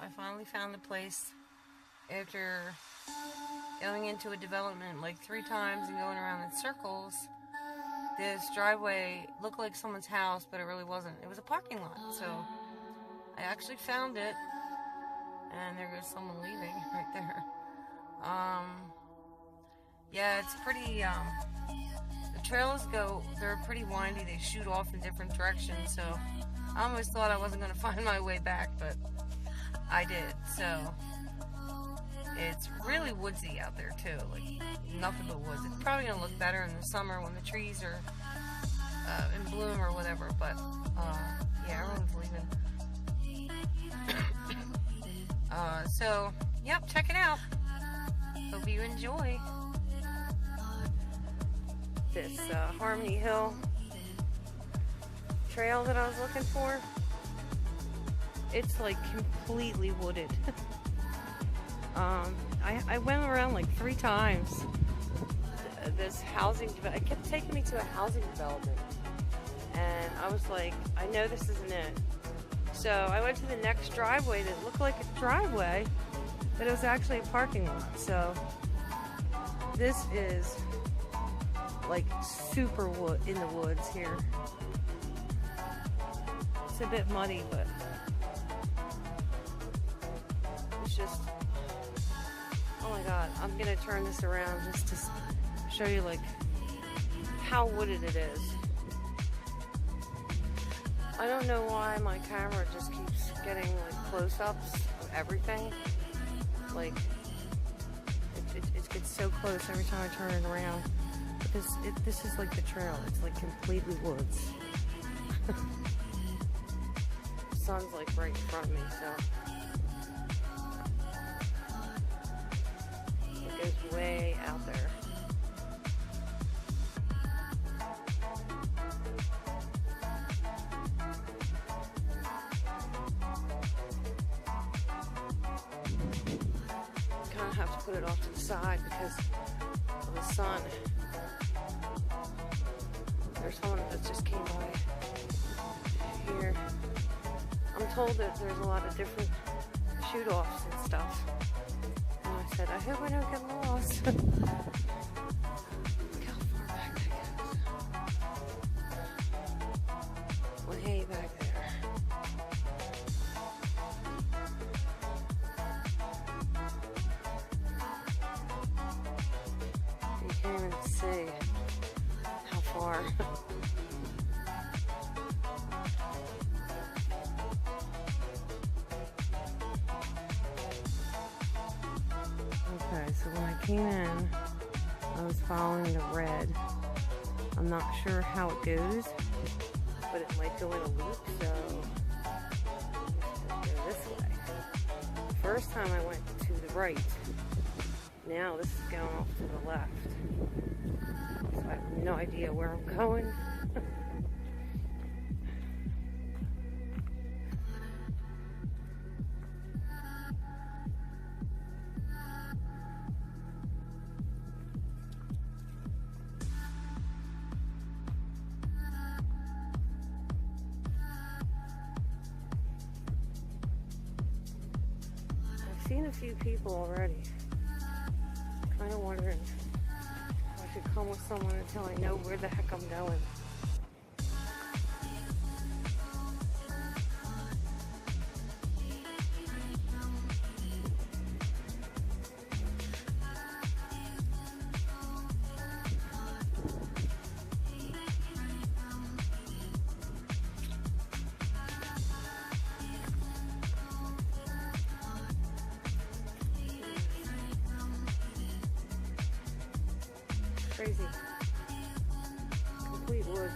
I finally found the place after going into a development like 3 times and going around in circles. This driveway looked like someone's house, but it really wasn't. It was a parking lot. So I actually found it, and there goes someone leaving right there. Yeah, it's pretty, the trails they're pretty windy. They shoot off in different directions, so I almost thought I wasn't going to find my way back, but I did. So it's really woodsy out there too, like nothing but woods. It's probably going to look better in the summer when the trees are in bloom or whatever, but yeah, everyone's leaving. So, yep, check it out. Hope you enjoy this Harmony Hill trail that I was looking for. It's like completely wooded. I went around like 3 times. This housing, it kept taking me to a housing development, and I was like, I know this isn't it. So I went to the next driveway that looked like a driveway, but it was actually a parking lot. So this is like super in the woods here. It's a bit muddy, but it's just, oh my god, I'm gonna turn this around just to show you like how wooded it is. I don't know why my camera just keeps getting like close-ups of everything. Like it gets so close every time I turn it around. But this is like the trail. It's like completely woods. The sun's like right in front of me, so it goes way out there. Kind of have to put it off to the side because of the sun. There's someone that just came by here. I'm told that there's a lot of different shoot-offs and stuff. And I said, I hope I don't get lost. Look how far back that goes. Way back there. You can't even see how far. Okay, so when I came in, I was following the red. I'm not sure how it goes, but it might go in a loop, so let's go this way. First time I went to the right. Now this is going off to the left. So I have no idea where I'm going. I've seen a few people already. Kind of wondering if I should come with someone until I know where the heck I'm going. Crazy. Complete woods.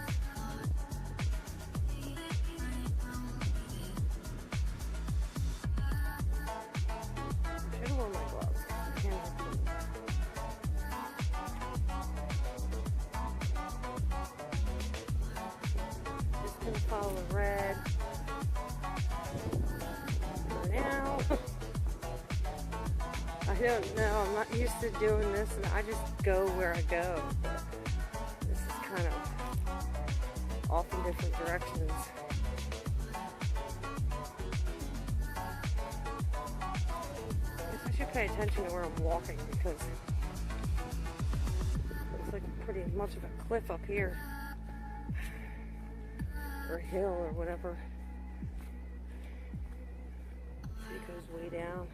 I should have worn my gloves. My hands are clean. Just gonna follow the red. For now. I don't know, I'm not used to doing this, and I just go where I go. But this is kind of off in different directions. pay attention to where I'm walking because it's like pretty much of a cliff up here. Or a hill or whatever. It goes way down.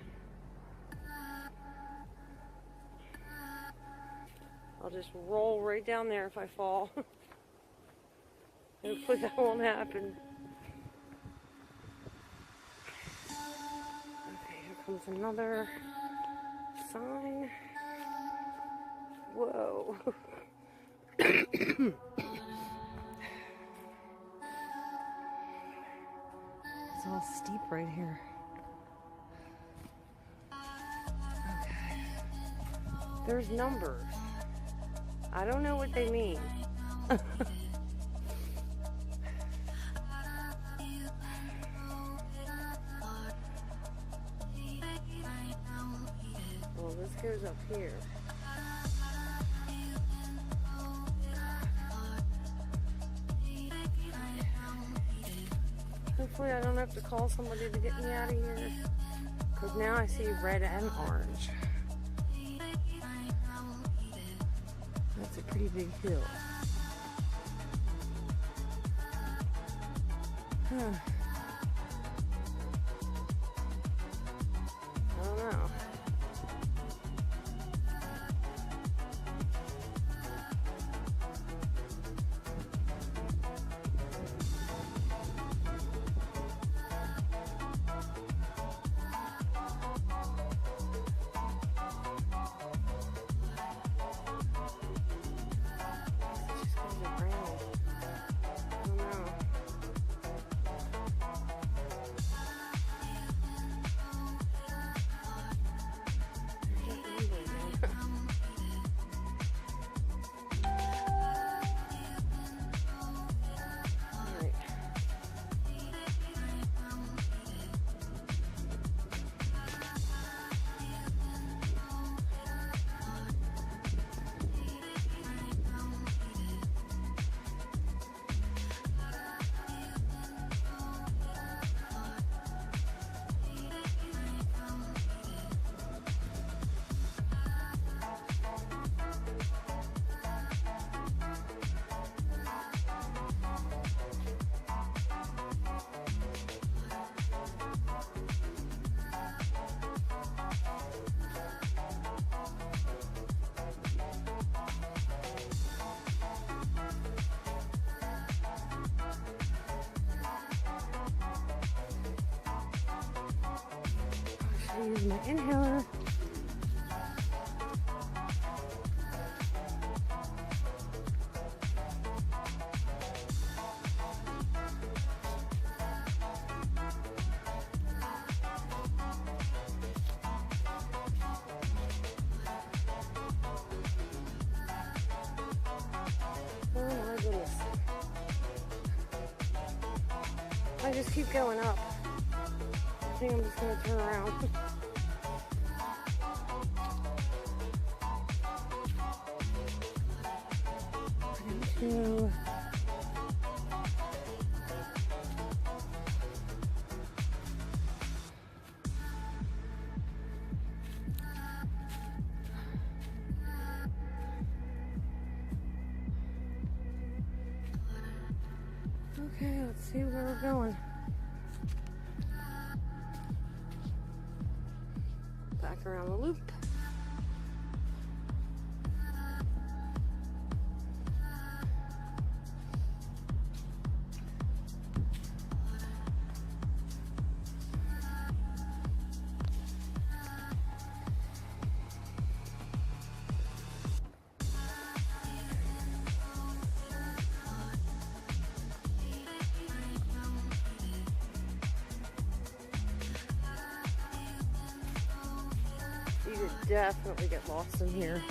I'll just roll right down there if I fall. Hopefully that won't happen. Okay, here comes another sign. Whoa. It's all steep right here. Okay. There's numbers. I don't know what they mean. Well, this goes up here. Hopefully I don't have to call somebody to get me out of here. Because now I see red and orange. That's a pretty big hill. Huh. I don't know. Use my inhaler. Oh my goodness. I just keep going up. I think I'm just going to turn around. Okay, let's see where we're going. Back around the loop. You could definitely get lost in here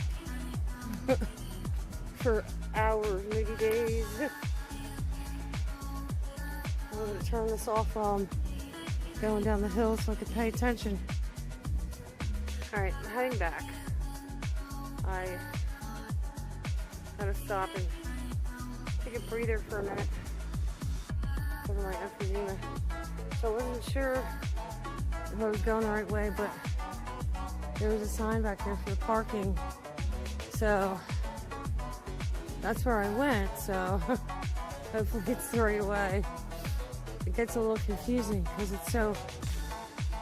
for hours, maybe days. I'm going to turn this off while I'm going down the hill so I can pay attention. Alright, I'm heading back. I gotta stop and take a breather for a minute for my emphysema. So I wasn't sure if I was going the right way, but there was a sign back there for the parking. So that's where I went. So hopefully it's the right way. It gets a little confusing because it's so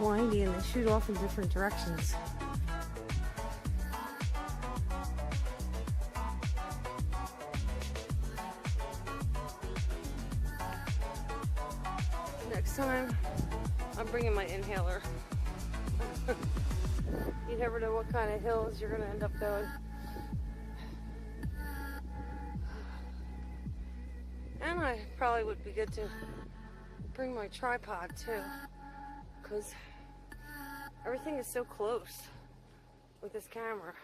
windy and they shoot off in different directions. Next time, I'm bringing my inhaler. You never know what kind of hills you're gonna end up going. And I probably would be good to bring my tripod too, because everything is so close with this camera.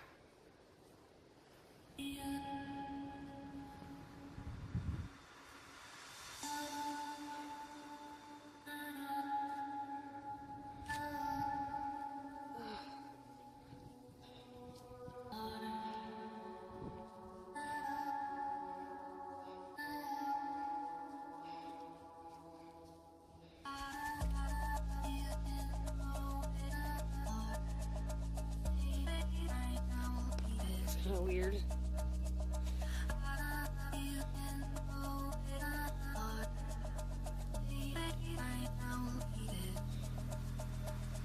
Kind of weird.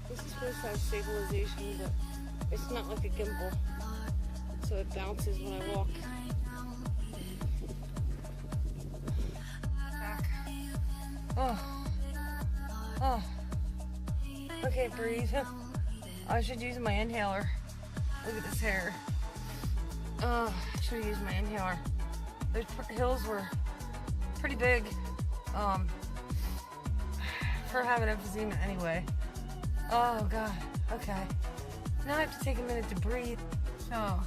This is supposed to have stabilization, but it's not like a gimbal, so it bounces when I walk. Back. Oh. Okay, breathe. I should use my inhaler. Look at this hair. I should use my inhaler. Those hills were pretty big for having emphysema anyway. Oh god, okay. Now I have to take a minute to breathe. So,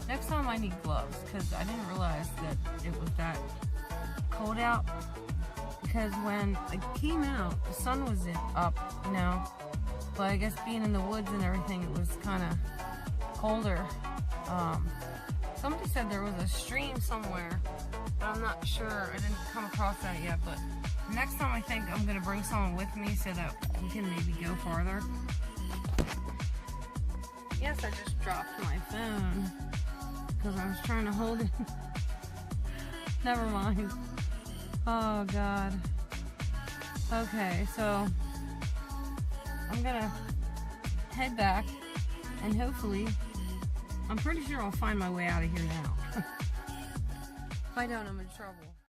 next time I need gloves because I didn't realize that it was that cold out. Because when I came out, the sun was up, you know. But I guess being in the woods and everything, it was kind of colder. Somebody said there was a stream somewhere, but I'm not sure. I didn't come across that yet, but next time I think I'm going to bring someone with me so that we can maybe go farther. Yes, I just dropped my phone because I was trying to hold it. Never mind. Oh, God. Okay, so I'm going to head back and hopefully, I'm pretty sure I'll find my way out of here now. If I don't, I'm in trouble.